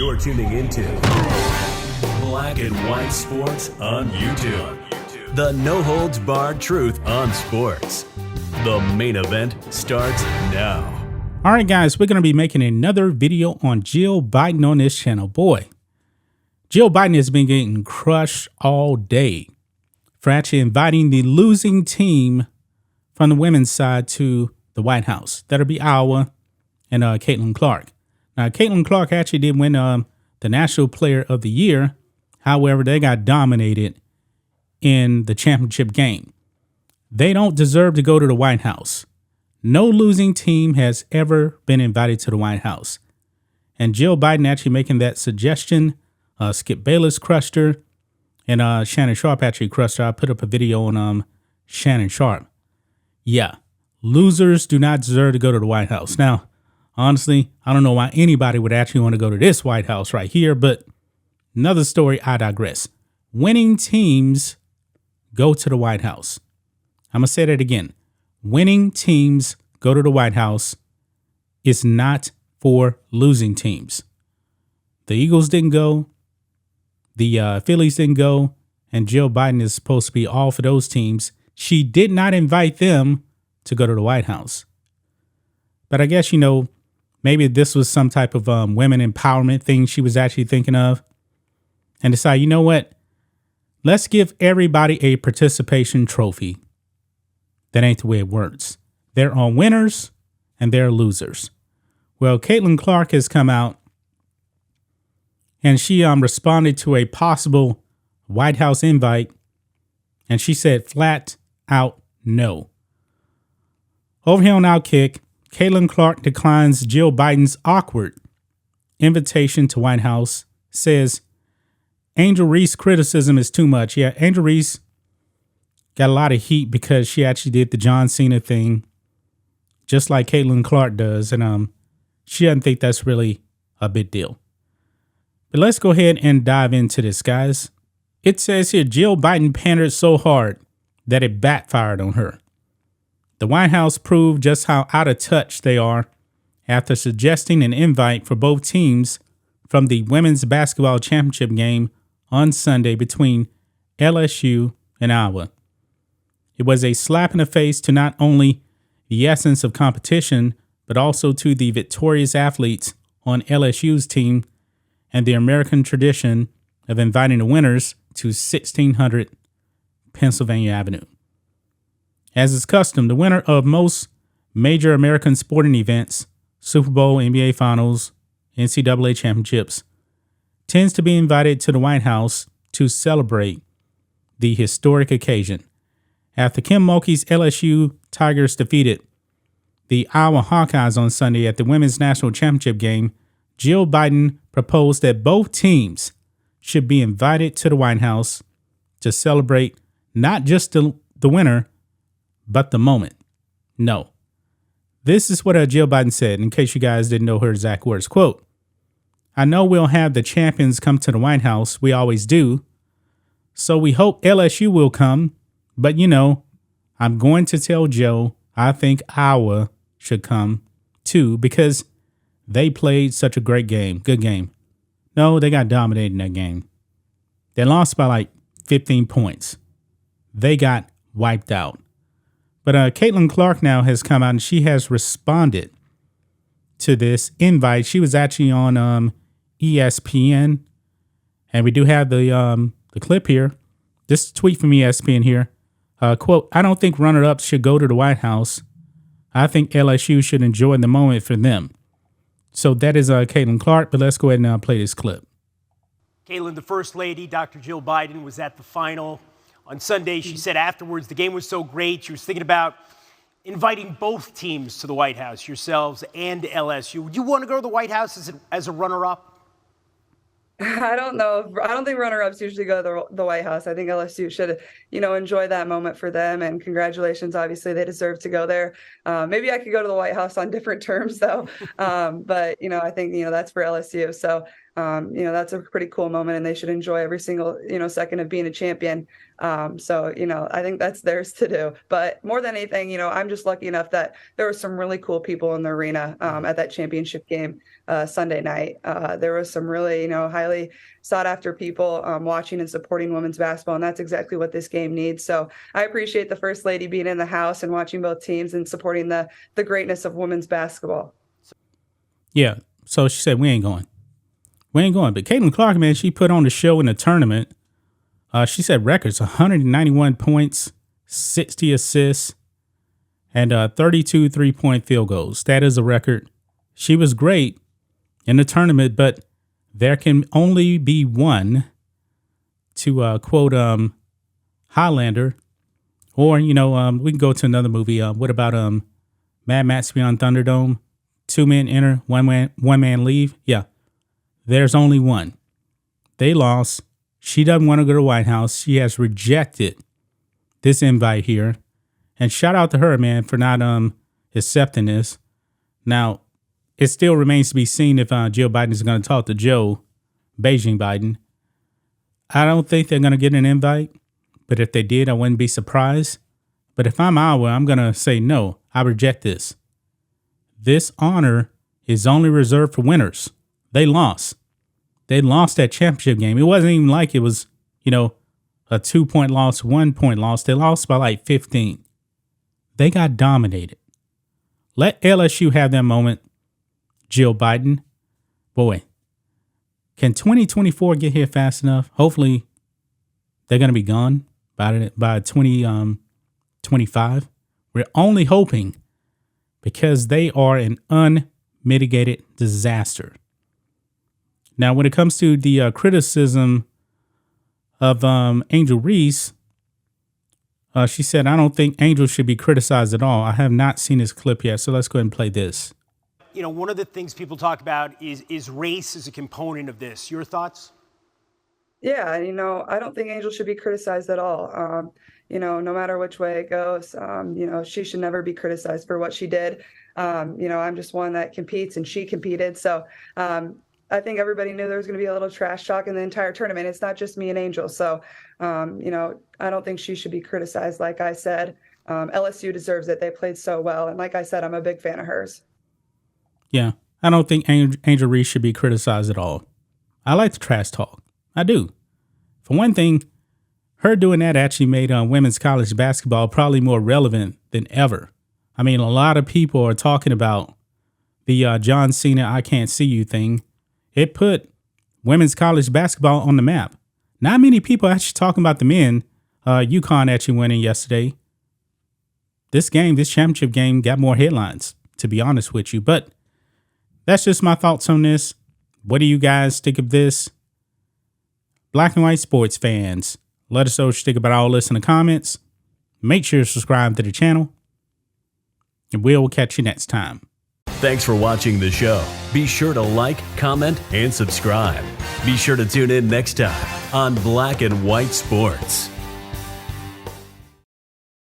You're tuning into Black and White Sports on YouTube. The no-holds-barred truth on sports. The main event starts now. All right, guys, we're going to be making another video on Jill Biden on this channel. Boy, Jill Biden has been getting crushed all day for actually inviting the losing team from the women's side to the White House. That'll be Iowa and Caitlyn Clark. Now, Caitlyn Clark actually did win the National Player of the Year. However, they got dominated in the championship game. They don't deserve to go to the White House. No losing team has ever been invited to the White House. And Jill Biden actually making that suggestion. Skip Bayless crushed her, and Shannon Sharp actually crushed her. I put up a video on Shannon Sharp. Yeah, losers do not deserve to go to the White House. Now, honestly, I don't know why anybody would actually want to go to this White House right here, but another story, I digress. Winning teams go to the White House. I'm going to say that again. Winning teams go to the White House. It's not for losing teams. The Eagles didn't go. The Phillies didn't go. And Jill Biden is supposed to be all for those teams. She did not invite them to go to the White House. But I guess, maybe this was some type of women empowerment thing she was actually thinking of. And decide, you know what? Let's give everybody a participation trophy. That ain't the way it works. There are winners and there are losers. Well, Caitlyn Clark has come out and she responded to a possible White House invite. And she said flat out no. Over here on Outkick, Caitlyn Clark declines Jill Biden's awkward invitation to White House, says Angel Reese criticism is too much. Yeah, Angel Reese got a lot of heat because she actually did the John Cena thing, just like Caitlyn Clark does. And she doesn't think that's really a big deal. But let's go ahead and dive into this, guys. It says here, Jill Biden pandered so hard that it backfired on her. The White House proved just how out of touch they are after suggesting an invite for both teams from the women's basketball championship game on Sunday between LSU and Iowa. It was a slap in the face to not only the essence of competition, but also to the victorious athletes on LSU's team and the American tradition of inviting the winners to 1600 Pennsylvania Avenue. As is custom, the winner of most major American sporting events, Super Bowl, NBA Finals, NCAA championships, tends to be invited to the White House to celebrate the historic occasion. After Kim Mulkey's LSU Tigers defeated the Iowa Hawkeyes on Sunday at the Women's National Championship game, Jill Biden proposed that both teams should be invited to the White House to celebrate not just the winner, but the moment. No. This is what Jill Biden said, in case you guys didn't know her exact words. Quote, I know we'll have the champions come to the White House. We always do. So we hope LSU will come. But, I'm going to tell Joe I think Iowa should come too because they played such a great game. Good game. No, they got dominated in that game. They lost by like 15 points. They got wiped out. But Caitlyn Clark now has come out and she has responded to this invite. She was actually on ESPN, and we do have the clip here. This tweet from ESPN here. Quote, I don't think runner-ups should go to the White House. I think LSU should enjoy the moment for them. So that is Caitlyn Clark, but let's go ahead and play this clip. Caitlyn, the First Lady, Dr. Jill Biden, was at the final. On Sunday, she said afterwards the game was so great, she was thinking about inviting both teams to the White House, yourselves and LSU. Would you want to go to the White House as a runner-up? I don't know. I don't think runner-ups usually go to the White House. I think LSU should, enjoy that moment for them. And congratulations. Obviously, they deserve to go there. Maybe I could go to the White House on different terms, though. But, I think, that's for LSU. So That's a pretty cool moment, and they should enjoy every single, second of being a champion. So, I think that's theirs to do. But more than anything, I'm just lucky enough that there were some really cool people in the arena at that championship game Sunday night. There was some really, highly sought after people watching and supporting women's basketball, and that's exactly what this game needs. So I appreciate the First Lady being in the house and watching both teams and supporting the greatness of women's basketball. Yeah. So she said, we ain't going. We ain't going. But Caitlyn Clark, man, she put on the show in the tournament. She set records, 191 points, 60 assists, and 32 three-point field goals. That is a record. She was great in the tournament, but there can only be one, to quote Highlander. Or, we can go to another movie. What about Mad Max Beyond Thunderdome? 2 men enter, one man leave. Yeah, there's only one. They lost. She doesn't want to go to the White House. She has rejected this invite here. And shout out to her, man, for not accepting this. Now, it still remains to be seen if Jill Biden is going to talk to Joe Beijing Biden. I don't think they're going to get an invite. But if they did, I wouldn't be surprised. But if I'm Iowa, I'm going to say, no, I reject this. This honor is only reserved for winners. They lost. They lost that championship game. It wasn't even like it was, a 2-point loss, 1-point loss. They lost by like 15. They got dominated. Let LSU have that moment, Jill Biden. Boy, can 2024 get here fast enough? Hopefully, they're going to be gone by 2025. We're only hoping, because they are an unmitigated disaster. Now, when it comes to the criticism of Angel Reese, she said, I don't think Angel should be criticized at all. I have not seen this clip yet, so let's go ahead and play this. One of the things people talk about is race as a component of this. Your thoughts? Yeah, I don't think Angel should be criticized at all. No matter which way it goes, she should never be criticized for what she did. I'm just one that competes, and she competed. So I think everybody knew there was going to be a little trash talk in the entire tournament. It's not just me and Angel. So, I don't think she should be criticized. Like I said, LSU deserves it. They played so well. And like I said, I'm a big fan of hers. Yeah, I don't think Angel Reese should be criticized at all. I like the trash talk. I do. For one thing, her doing that actually made women's college basketball probably more relevant than ever. I mean, a lot of people are talking about the John Cena I Can't See You thing. It put women's college basketball on the map. Not many people actually talking about the men. UConn actually winning yesterday. This championship game got more headlines, to be honest with you. But that's just my thoughts on this. What do you guys think of this? Black and white sports fans, let us know what you think about all this in the comments. Make sure to subscribe to the channel. And we'll catch you next time. Thanks for watching the show. Be sure to like, comment, and subscribe. Be sure to tune in next time on Black and White Sports.